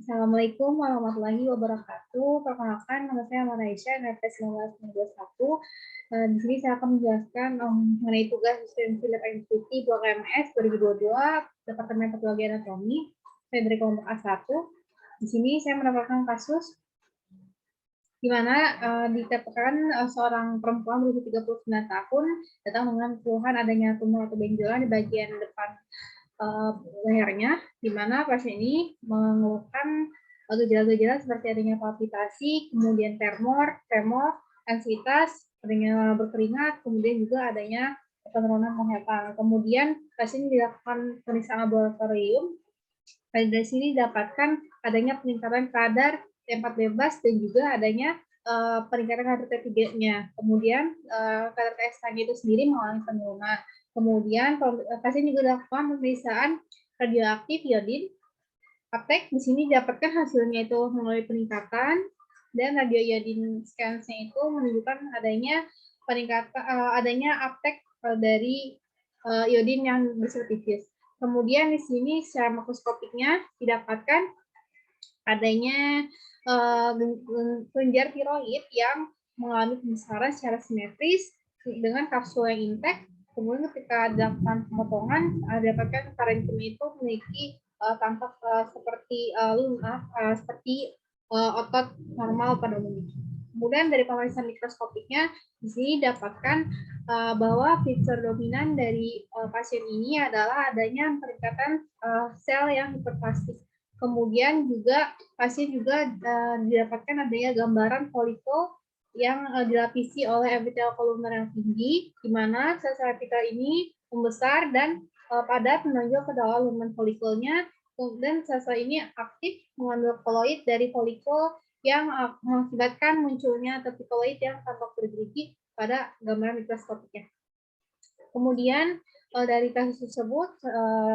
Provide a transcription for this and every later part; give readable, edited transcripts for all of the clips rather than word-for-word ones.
Assalamualaikum warahmatullahi wabarakatuh. Perkenalkan, nama saya Malaysia, NRT 1921. Di sini saya akan menjelaskan mengenai tugas asistensi lab activity Blok MS 2022, Departemen Patologi Anatomi, saya dari kelompok A1. Di sini saya mendapatkan kasus di mana dikatakan seorang perempuan berusia 39 tahun datang dengan keluhan adanya tumor atau benjolan di bagian depan lehernya, di mana pasien ini mengeluhkan gejala-gejala seperti adanya palpitasi, kemudian tremor, ansitas, adanya berkeringat, kemudian juga adanya penurunan penghematan. Kemudian pasien dilakukan pemeriksaan laboratorium. Dari sini didapatkan adanya peningkatan kadar T4 bebas dan juga adanya peningkatan kadar T3-nya. Kemudian kadar TSH-nya itu sendiri mengalami penurunan. Kemudian pasien juga dilakukan pemeriksaan radioaktif iodin. Aptek di sini didapatkan hasilnya itu mengalami peningkatan dan radio iodin scan-nya itu menunjukkan adanya peningkatan adanya aptek dari iodin yang bersertifis. Kemudian di sini secara makroskopiknya didapatkan adanya kelenjar tiroid yang mengalami pembesaran secara simetris dengan kapsul yang intact. Kemudian ketika dilakukan pemotongan, didapatkan parenkim itu memiliki tampak seperti lunak, seperti otot normal pada umumnya. Kemudian dari pemeriksaan mikroskopiknya, di sini didapatkan bahwa fitur dominan dari pasien ini adalah adanya peningkatan sel yang hiperplastik. Kemudian juga pasien juga didapatkan adanya gambaran folikel yang dilapisi oleh epithel kolumner yang tinggi, di mana sel-sel epithel ini membesar dan padat menonjol ke dalam lumen folikelnya, dan sel-sel ini aktif mengambil koloid dari folikel yang mengakibatkan munculnya tepikoloid yang tampak bergerigi pada gambaran mikroskopiknya. Kemudian dari kasus tersebut,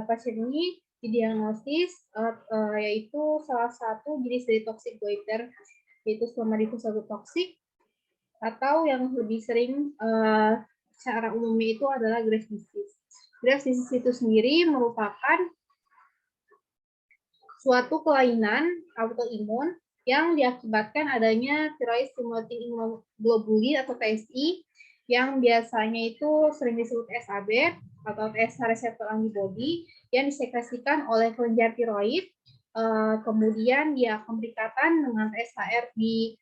pasien ini didiagnosis yaitu salah satu jenis dari toxic goiter, yaitu Pseudomyxin toxic, atau yang lebih sering secara umumnya itu adalah Graves disease. Graves disease itu sendiri merupakan suatu kelainan autoimun yang diakibatkan adanya thyroid stimulating immunoglobulin atau TSI yang biasanya itu sering disebut SAB atau TSH reseptor antibody yang disekresikan oleh kelenjar tiroid, kemudian dia akan berikatan dengan TSHR di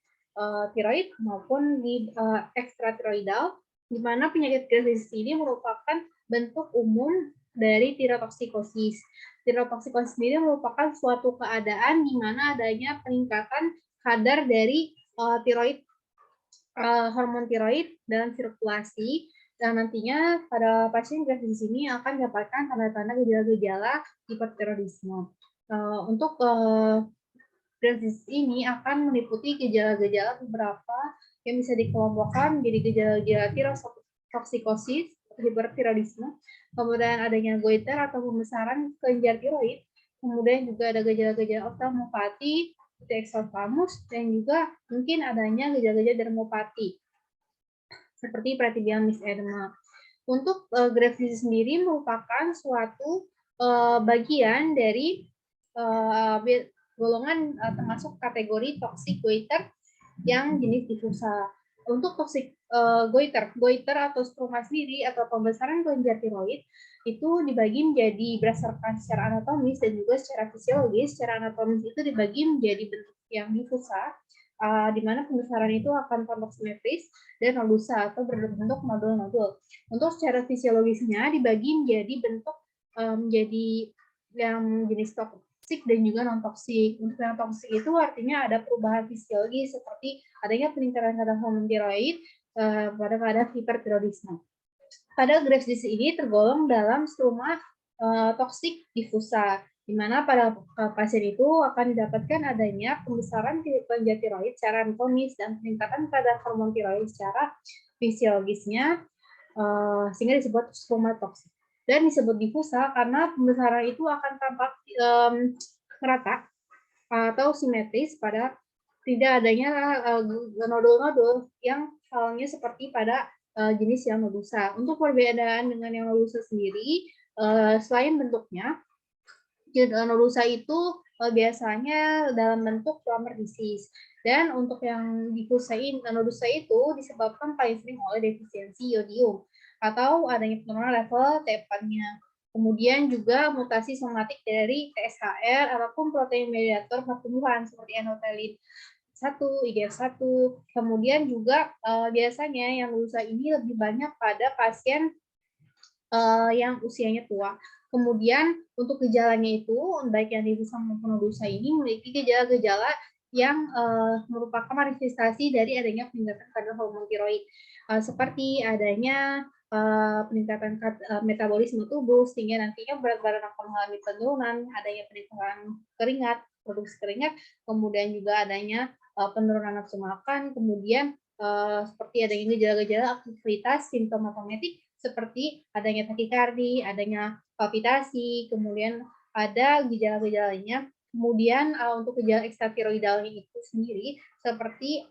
tiroid maupun di ekstratiroidal, di mana penyakit Graves ini merupakan bentuk umum dari tirotoksikosis. Tirotoksikosis sendiri merupakan suatu keadaan di mana adanya peningkatan kadar dari tiroid, hormon tiroid dalam sirkulasi, dan nantinya pada pasien Graves ini akan didapatkan tanda-tanda gejala-gejala hipertiroidisme. Untuk Graves ini akan meliputi gejala-gejala beberapa yang bisa dikelompokkan menjadi gejala-gejala tirotoksikosis, hipertiroidisme, kemudian adanya goiter atau pembesaran kelenjar tiroid, kemudian juga ada gejala-gejala oftalmopati, exophthalmos, dan juga mungkin adanya gejala-gejala dermopati seperti perhatibiamis edema. Untuk Graves disease sendiri merupakan suatu bagian dari golongan termasuk kategori toxic goiter yang jenis difusa. Untuk toxic goiter atau stroma sendiri atau pembesaran kelenjar tiroid itu dibagi menjadi berdasarkan secara anatomis dan juga secara fisiologis. Secara anatomis itu dibagi menjadi bentuk yang difusa, di mana pembesaran itu akan tampak simetris, dan nodusa atau berbentuk nodul-nodul. Untuk secara fisiologisnya dibagi menjadi bentuk menjadi yang jenis toksik dan juga non-toksik. Untuk yang toksik itu artinya ada perubahan fisiologi seperti adanya peningkatan kadar hormon tiroid pada kadar hipertiroidisme. Pada Graves disease ini tergolong dalam stroma toksik difusa, di mana pada pasien itu akan didapatkan adanya pembesaran kelenjar tiroid secara anatomis dan peningkatan kadar hormon tiroid secara fisiologisnya, sehingga disebut stroma toksik. Dan disebut difusa karena pembesaran itu akan tampak merata atau simetris pada tidak adanya nodul-nodul yang halnya seperti pada jenis yang nodusa. Untuk perbedaan dengan yang nodusa sendiri, selain bentuknya, nodusa itu biasanya dalam bentuk Plummer disease. Dan untuk yang difusain nodusa itu disebabkan paling sering oleh defisiensi iodium atau adanya penurunan level T4-nya. Kemudian juga mutasi somatik dari TSHR ataupun protein mediator pertumbuhan seperti endotelin 1, IGF-1. Kemudian juga biasanya yang nodusa ini lebih banyak pada pasien yang usianya tua. Kemudian untuk gejalanya itu, baik yang nodusa maupun nodusa ini memiliki gejala-gejala yang merupakan manifestasi dari adanya peningkatan kadar hormon tiroid, seperti adanya peningkatan metabolisme tubuh, sehingga nantinya berat badan akan mengalami penurunan, adanya peningkatan keringat, produksi keringat, kemudian juga adanya penurunan nafsu makan, kemudian seperti adanya gejala-gejala aktivitas simptom otomatik seperti adanya takikardi, adanya palpitasi, kemudian ada gejala-gejala lainnya. Kemudian untuk gejala ekstratiroidalnya itu sendiri seperti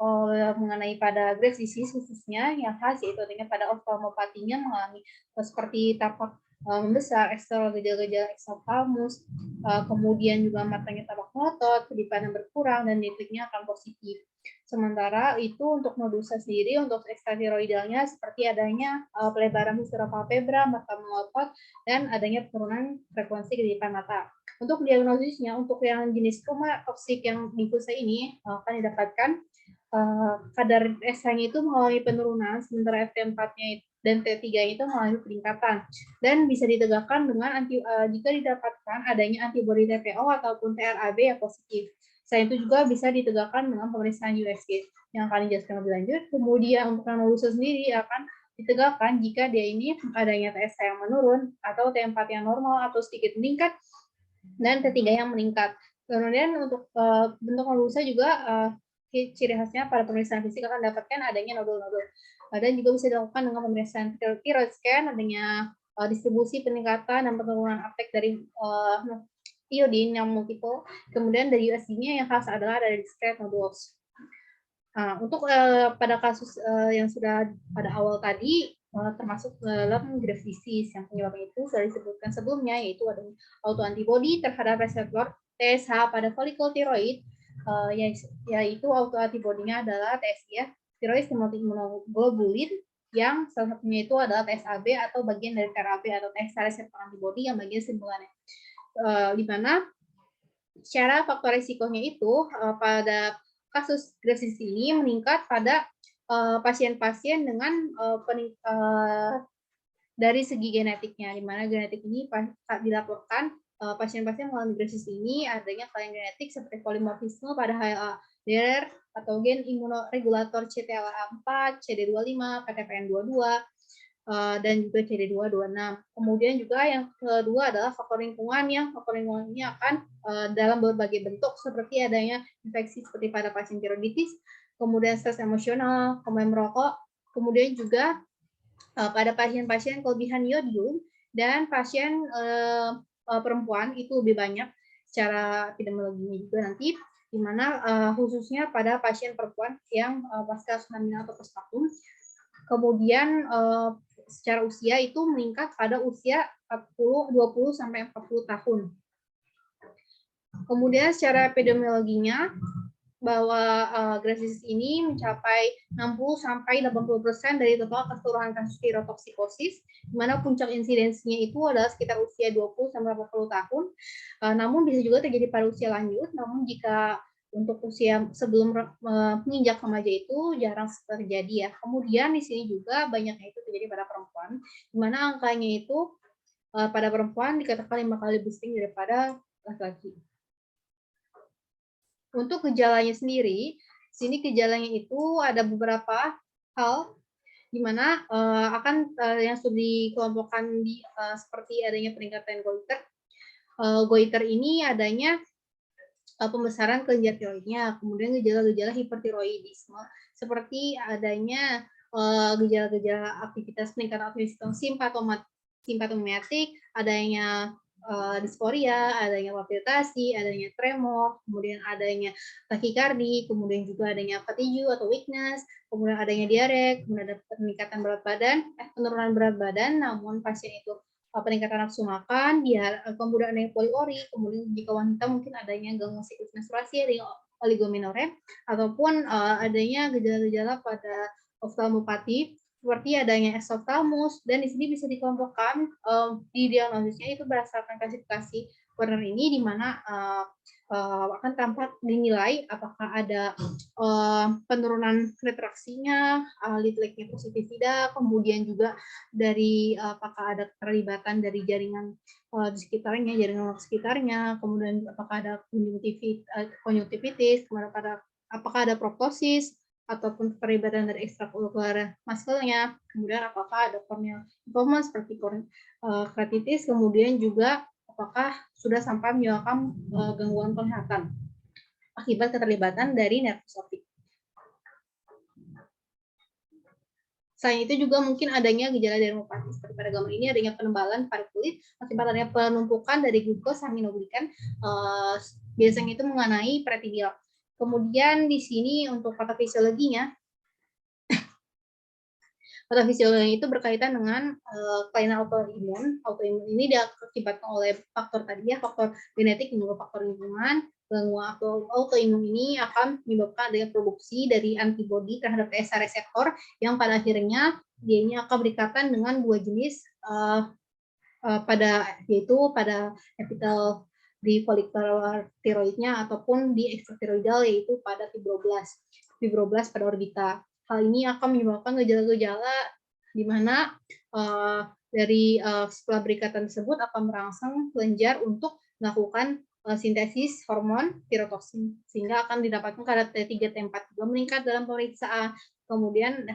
mengenai pada Graves' disease khususnya yang khas yaitu adanya pada oftalmopatinya mengalami seperti tapak membesar, gejala-gejala eksotalmus, kemudian juga matanya tampak melotot, kedipan yang berkurang, dan detiknya akan positif. Sementara itu untuk nodusa sendiri, untuk ekstratiroidalnya seperti adanya pelebaran viscera palpebra, mata melotot, dan adanya penurunan frekuensi kedipan mata. Untuk diagnosisnya, untuk yang jenis rheuma toksik yang difusa ini akan didapatkan kadar SH-nya itu mengalami penurunan, sementara FT4-nya dan T3-nya itu mengalami peningkatan. Dan bisa ditegakkan dengan jika didapatkan adanya antibodi TPO ataupun TRAB yang positif. Selain itu juga bisa ditegakkan dengan pemeriksaan USG yang akan dijelaskan lebih lanjut. Kemudian untuk nodusa sendiri akan ditegakkan jika dia ini adanya TSH yang menurun atau T4 yang normal atau sedikit meningkat dan T3 yang meningkat. Kemudian untuk bentuk nodusa juga ciri khasnya pada pemeriksaan fisik akan dapatkan adanya nodul-nodul. Dan juga bisa dilakukan dengan pemeriksaan thyroid scan, adanya distribusi peningkatan dan penurunan uptake dari iodin yang multiple. Kemudian dari USG-nya yang khas adalah dari discrete nodules. Untuk pada kasus yang sudah pada awal tadi, termasuk dalam Graves' disease yang penyebabnya itu sudah disebutkan sebelumnya, yaitu adanya autoantibody terhadap reseptor TSH pada folikel tiroid, yaitu autoantibody-nya adalah TSI, ya, thyroid stimulating immunoglobulin, yang salah satunya itu adalah TSAB atau bagian dari TRAB atau TSH reseptor antibody yang bagian stimulannya. Di mana secara faktor risikonya itu pada kasus Graves' disease ini meningkat pada pasien-pasien dengan dari segi genetiknya, di mana genetik ini dilaporkan pasien-pasien mengalami Graves' disease ini adanya kelainan genetik seperti polimorfisme pada HLA DRR atau gen imunoregulator CTLA4, CD25, PTPN22, dan juga CD226. Kemudian juga yang kedua adalah faktor lingkungan, yang faktor lingkungan ini akan dalam berbagai bentuk seperti adanya infeksi seperti pada pasien tiroiditis, kemudian stres emosional, kemudian merokok, kemudian juga pada pasien-pasien kelebihan iodium dan pasien perempuan itu lebih banyak secara epidemiologinya juga nanti, di mana khususnya pada pasien perempuan yang pasca hamil atau postpartum. Kemudian secara usia itu meningkat pada usia 20 sampai 40 tahun. Kemudian secara epidemiologinya bahwa Graves' disease ini mencapai 60 sampai 80% dari total keseluruhan kasus tirotoksikosis, di mana puncak insidensinya itu adalah sekitar usia 20 sampai 40 tahun. Namun bisa juga terjadi pada usia lanjut, namun jika untuk usia sebelum menginjak remaja itu jarang terjadi, ya. Kemudian di sini juga banyaknya itu terjadi pada perempuan, di mana angkanya itu pada perempuan dikatakan 5 kali lebih tinggi daripada laki-laki. Untuk gejalanya sendiri, sini gejalanya itu ada beberapa hal di mana akan yang sudah dikelompokkan seperti adanya peningkatan goiter. Goiter ini adanya pembesaran kelenjar tiroidnya, kemudian gejala-gejala hipertiroidisme seperti adanya gejala-gejala aktivitas peningkatan aktivitas simpatomatik, adanya disporia, adanya palpitasi, adanya tremor, kemudian adanya takikardi, kemudian juga adanya fatigue atau weakness, kemudian adanya diare, kemudian ada peningkatan berat badan, penurunan berat badan, namun pasien itu peningkatan nafsu makan, kemudian ada yang poliori, kemudian jika wanita mungkin adanya gangguan siklus menstruasi, ada yang oligomenorrhea, ataupun adanya gejala-gejala pada oftalmopati seperti adanya exophthalmos, dan di sini bisa dikelompokkan di diagnosisnya itu berdasarkan klasifikasi Werner ini, di mana akan tampak dinilai apakah ada penurunan retraksinya, lead-lag-nya positif tidak, kemudian juga dari apakah ada keterlibatan dari jaringan di sekitarnya, jaringan sekitarnya, kemudian apakah ada konjungtivitis, kemudian apakah ada proptosis, ataupun keterlibatan dari ekstraokular muscle-nya, kemudian apakah ada corneal lymphoma seperti keratitis, kemudian juga apakah sudah sampai menyebabkan gangguan penglihatan akibat keterlibatan dari nervus optik. Selain itu juga mungkin adanya gejala dermopati seperti pada gambar ini, adanya penebalan pada kulit akibat adanya penumpukan dari glukosaminoglikan, biasanya itu mengenai pretibial. Kemudian di sini untuk patofisiologinya, patofisiologi itu berkaitan dengan kelainan autoimun. Autoimun ini diakibatkan oleh faktor tadi ya, faktor genetik dan juga faktor lingkungan. Gangguan autoimun ini akan menyebabkan adanya produksi dari antibodi terhadap TSH reseptor yang pada akhirnya dia ini akan berikatan dengan dua jenis yaitu pada epitel di folikular tiroidnya ataupun di ekstratiroidal, yaitu pada fibroblas pada orbita. Hal ini akan menyebabkan gejala-gejala di mana dari setelah berikatan tersebut akan merangsang kelenjar untuk melakukan sintesis hormon tirotoksin, sehingga akan didapatkan kadar T3-T4 juga meningkat dalam pemeriksaan. Kemudian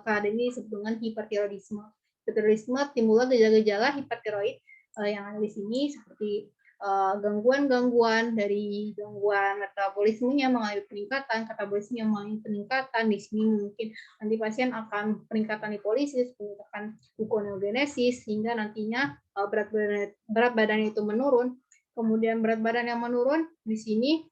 keadaan ini disebut dengan hipertiroidisme. Hipertiroidisme timbullah gejala-gejala hipertiroid yang ada di sini seperti gangguan-gangguan dari gangguan metabolismenya mengalami peningkatan, katabolisme yang mengalami peningkatan. Di sini mungkin nanti pasien akan peningkatan lipolisis, peningkatan gluconeogenesis, sehingga nantinya berat badan itu menurun. Kemudian berat badan yang menurun di sini,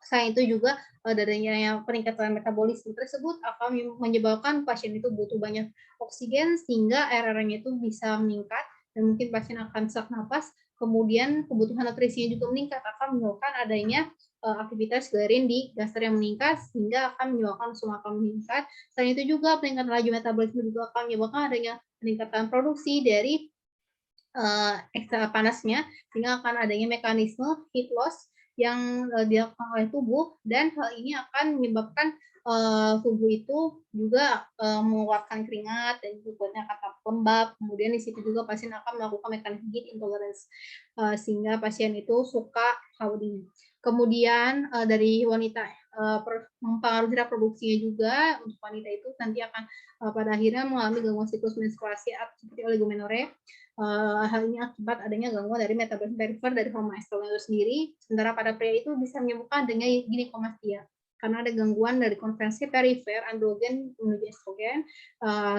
selain itu juga adanya peningkatan metabolisme tersebut akan menyebabkan pasien itu butuh banyak oksigen sehingga RR-nya itu bisa meningkat dan mungkin pasien akan sesak napas. Kemudian kebutuhan nutrisinya juga meningkat, akan menyebabkan adanya aktivitas galerin di gaster yang meningkat sehingga akan menyebabkan nafsu makan meningkat. Selain itu juga peningkatan laju metabolisme juga akan menyebabkan adanya peningkatan produksi dari ekstra panasnya, sehingga akan adanya mekanisme heat loss yang dilakukan oleh tubuh, dan hal ini akan menyebabkan tubuh itu juga mengeluarkan keringat dan juga kata lembab. Kemudian di situ juga pasien akan melakukan mekanisme heat intolerance sehingga pasien itu suka hawa dingin. Kemudian dari wanita mempengaruhi reproduksinya juga. Untuk wanita itu nanti akan pada akhirnya mengalami gangguan siklus menstruasi seperti oligomenorrhea. Hal ini akibat adanya gangguan dari metabolisme perifer dari hormon estrogen itu sendiri. Sementara pada pria itu bisa menyebabkan adanya ginekomastia karena ada gangguan dari konversi perifer androgen menuju estrogen.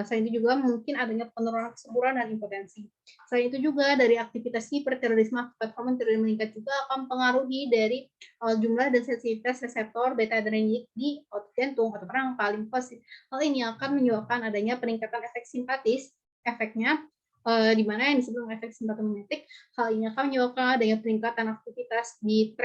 Selain itu juga mungkin adanya penurunan kesuburan dan impotensi. Selain itu juga dari aktivitas hipertiroidisme akibat hormon tiroid meningkat juga akan mempengaruhi dari jumlah dan sensitivitas reseptor beta adrenergic di otot jantung atau rangka limfosit. Hal ini akan menyebabkan adanya peningkatan efek simpatis. Efeknya di mana yang disebut efek simpatomimetik. Hal ini akan menyebabkan adanya peningkatan aktivitas di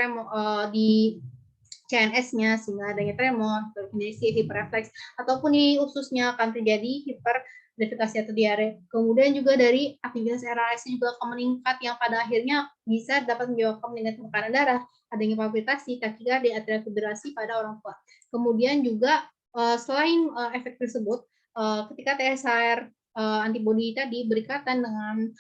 CNS-nya sehingga adanya tremor, hiperkinesia, hiperrefleks, ataupun di ususnya akan terjadi hiperdefekasi atau diare. Kemudian juga dari aktivitas RAS juga akan meningkat yang pada akhirnya bisa dapat menyebabkan meningkatkan tekanan darah, adanya palpitasi, takikardia, atrial fibrillasi pada orang tua. Kemudian juga selain efek tersebut, ketika TSHR antibodi tadi berikatan dengan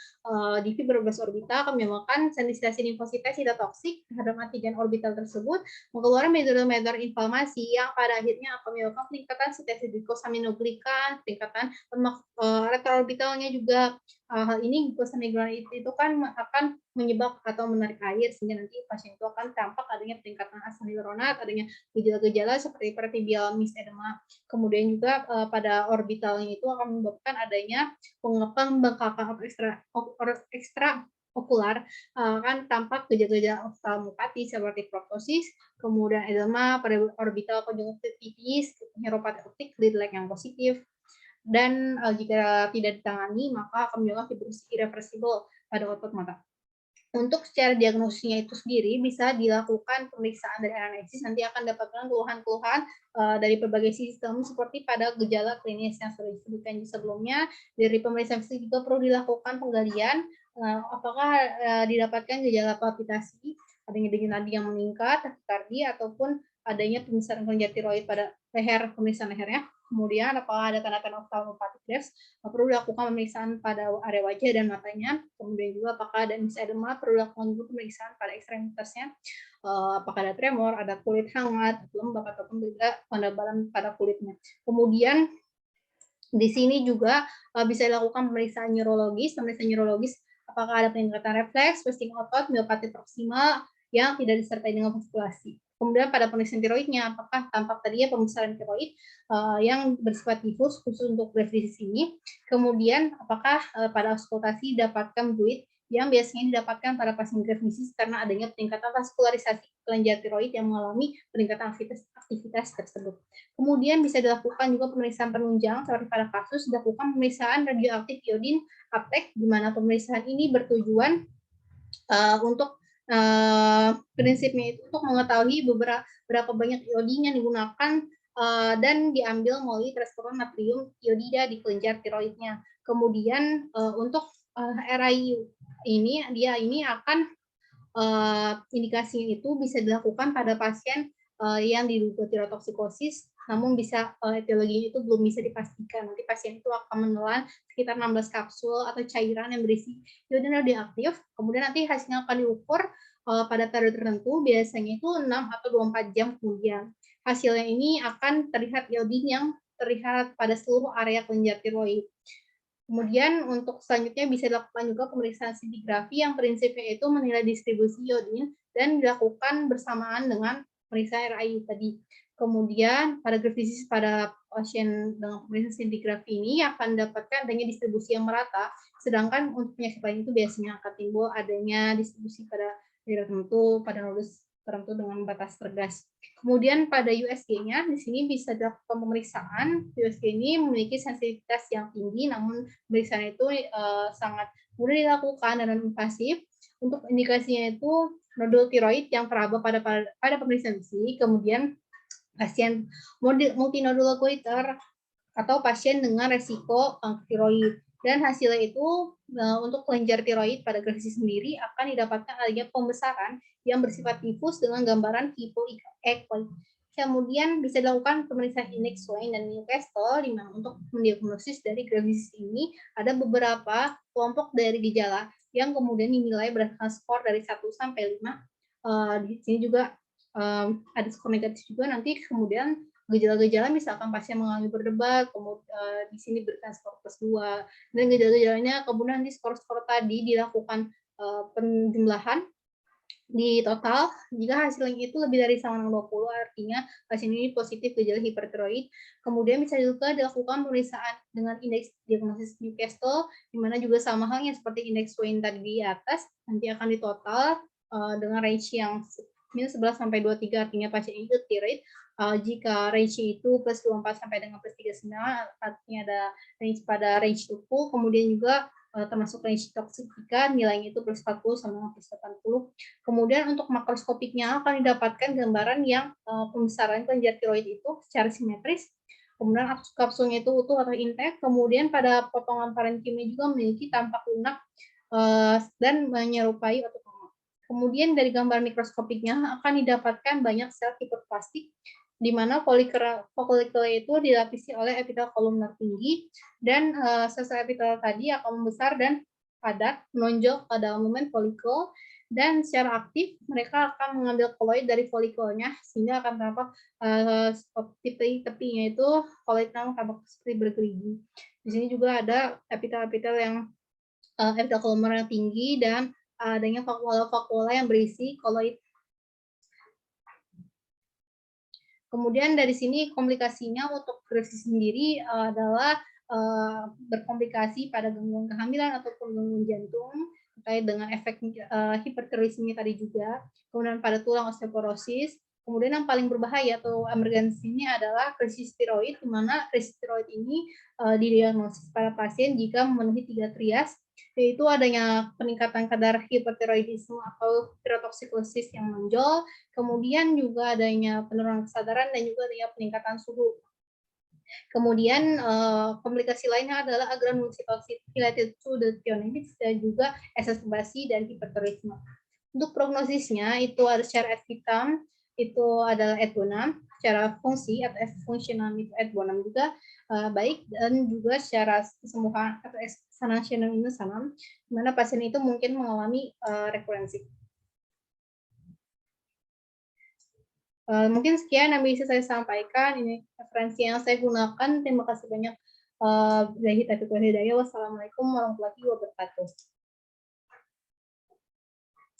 di fibroblas orbita akan menyebabkan sensitasi limfosita sitotoksik terhadap antigen orbital tersebut, mengeluarkan mediator inflamasi yang pada akhirnya akan menyebabkan peningkatan sintesis glukosaminoglikan, peningkatan lemak retroorbitalnya juga. Hal ini glukosaminoglikan itu kan akan menyebabkan atau menarik air sehingga nanti pasien itu akan tampak adanya peningkatan asam hyaluronat, adanya gejala-gejala seperti peritibial myxedema. Kemudian juga pada orbitalnya itu akan menyebabkan adanya pembengkakan ekstra okular, kan tampak gejala-gejala oftalmopati seperti proptosis, kemudian edema pada orbital konjungtivitis, neuropati optik, lead-lag yang positif, dan jika tidak ditangani maka akan menyebabkan fibrosis irreversible pada otot mata. Untuk secara diagnosisnya itu sendiri bisa dilakukan pemeriksaan dari anamnesis, nanti akan dapatkan keluhan-keluhan dari berbagai sistem seperti pada gejala klinis yang sudah disebutkan sebelumnya. Dari pemeriksaan fisik juga perlu dilakukan penggalian apakah didapatkan gejala palpitasi, adanya denyut nadi yang meningkat, takikardia, ataupun adanya pembesaran kelenjar tiroid pada leher, pemeriksaan lehernya. Kemudian apakah ada tanda-tanda ophthalmopathic growth, perlu dilakukan pemeriksaan pada area wajah dan matanya. Kemudian juga apakah ada edema, perlu dilakukan juga pemeriksaan pada ekstremitasnya. Apakah ada tremor, ada kulit hangat, lembab, ataupun juga pendebalan pada kulitnya. Kemudian di sini juga bisa dilakukan pemeriksaan neurologis. Pemeriksaan neurologis apakah ada peningkatan refleks, wasting otot, miopati proksimal yang tidak disertai dengan vaskulasi. Kemudian pada pemeriksaan tiroidnya, apakah tampak tadi ya pembesaran tiroid yang bersifat difus khusus untuk grafis ini. Kemudian apakah pada auskultasi didapatkan fluid yang biasanya didapatkan pada pasien grafisis karena adanya peningkatan vaskularisasi kelenjar tiroid yang mengalami peningkatan aktivitas tersebut. Kemudian bisa dilakukan juga pemeriksaan penunjang seperti pada kasus dilakukan pemeriksaan radioaktif iodin aptek, di mana pemeriksaan ini bertujuan untuk prinsipnya itu untuk mengetahui berapa banyak iodin yang digunakan dan diambil melalui transfuran natrium iodida di kelenjar tiroidnya. Kemudian untuk RIU ini akan indikasinya itu bisa dilakukan pada pasien yang diduga tirotoksikosis, namun bisa etiologinya itu belum bisa dipastikan. Nanti pasien itu akan menelan sekitar 16 kapsul atau cairan yang berisi iodin radioaktif, kemudian nanti hasilnya akan diukur pada periode tertentu, biasanya itu 6 atau 24 jam kemudian. Hasilnya ini akan terlihat iodin yang terlihat pada seluruh area kelenjar tiroid. Kemudian untuk selanjutnya bisa dilakukan juga pemeriksaan scintigraphy yang prinsipnya itu menilai distribusi iodin dan dilakukan bersamaan dengan pemeriksaan RIU tadi. Kemudian pada grafisis pada pasien dengan pemeriksaan scintigraphy ini akan mendapatkan adanya distribusi yang merata, sedangkan untuk penyakit lain itu biasanya akan timbul adanya distribusi pada daerah tertentu, pada nodus tertentu dengan batas tegas. Kemudian pada USG-nya, di sini bisa dilakukan pemeriksaan. USG ini memiliki sensitivitas yang tinggi, namun pemeriksaan itu sangat mudah dilakukan dan non-invasif. Untuk indikasinya itu nodul tiroid yang teraba pada pemeriksaan fisik, kemudian pasien multinodular goiter atau pasien dengan resiko kanker tiroid. Dan hasilnya itu untuk kelenjar tiroid pada grafis sendiri akan didapatkan adanya pembesaran yang bersifat difus dengan gambaran hipoekoid. Kemudian bisa dilakukan pemeriksaan indeks Swain dan Newcastle, di mana untuk mendiagnosis dari grafis ini ada beberapa kelompok dari gejala yang kemudian dinilai berdasarkan skor dari 1 sampai 5. Di sini juga ada skor negatif juga, nanti kemudian gejala-gejala misalkan pasien mengalami berdebar, kemudian di sini berikan skor +2, dan gejala-gejalanya kemudian di skor-skor tadi dilakukan penjumlahan di total. Jika hasilnya itu lebih dari sama dengan 20, artinya pasien ini positif gejala hipertiroid. Kemudian bisa juga dilakukan pemeriksaan dengan indeks diagnosis Newcastle, di mana juga sama halnya seperti indeks Swain tadi di atas, nanti akan ditotal dengan range yang -11 sampai 23, artinya pasien itu tiroid. Jika range itu +24 sampai dengan +39, artinya ada range pada range tubuh. Kemudian juga termasuk range toksifika, nilainya itu +40 sampai dengan +80. Kemudian untuk makroskopiknya akan didapatkan gambaran yang pembesaran kelenjar tiroid itu secara simetris. Kemudian kapsulnya itu utuh atau intact. Kemudian pada potongan parenkimnya juga memiliki tampak lunak dan menyerupai ototoma. Kemudian dari gambar mikroskopiknya akan didapatkan banyak sel hiperplastik, di mana follicle itu dilapisi oleh epitel kolumnar tinggi, dan sel-sel epitel tadi akan membesar dan padat, menonjol pada momen folikel, dan secara aktif mereka akan mengambil koloid dari folikelnya, sehingga akan tampak tepinya itu koloid tampak seperti bergerigi. Di sini juga ada epitel-epitel yang epitel kolumnar yang tinggi dan adanya vakuola yang berisi koloid. Kemudian dari sini komplikasinya untuk grafis sendiri adalah berkomplikasi pada gangguan kehamilan ataupun gangguan jantung terkait dengan efek hipertiroidisme tadi juga. Kemudian pada tulang osteoporosis. Kemudian yang paling berbahaya atau emergensi ini adalah krisis tiroid, di mana krisis tiroid ini didiagnosis pada pasien jika memenuhi 3 trias, yaitu adanya peningkatan kadar hipertiroidisme atau tirotoksikosis yang menonjol, kemudian juga adanya penurunan kesadaran dan juga adanya peningkatan suhu. Kemudian komplikasi lainnya adalah agranulocytosis related to the tionamis dan juga exacerbasi dan hipertiroidisme. Untuk prognosisnya itu ada secara vitam itu adalah F26, secara fungsi atau fungsional itu F26 juga baik, dan juga secara kesembuhan atau external itu sama, di mana pasien itu mungkin mengalami rekurensi. Mungkin sekian yang bisa saya sampaikan. Ini referensi yang saya gunakan. Terima kasih banyak. Wassalamualaikum warahmatullahi wabarakatuh.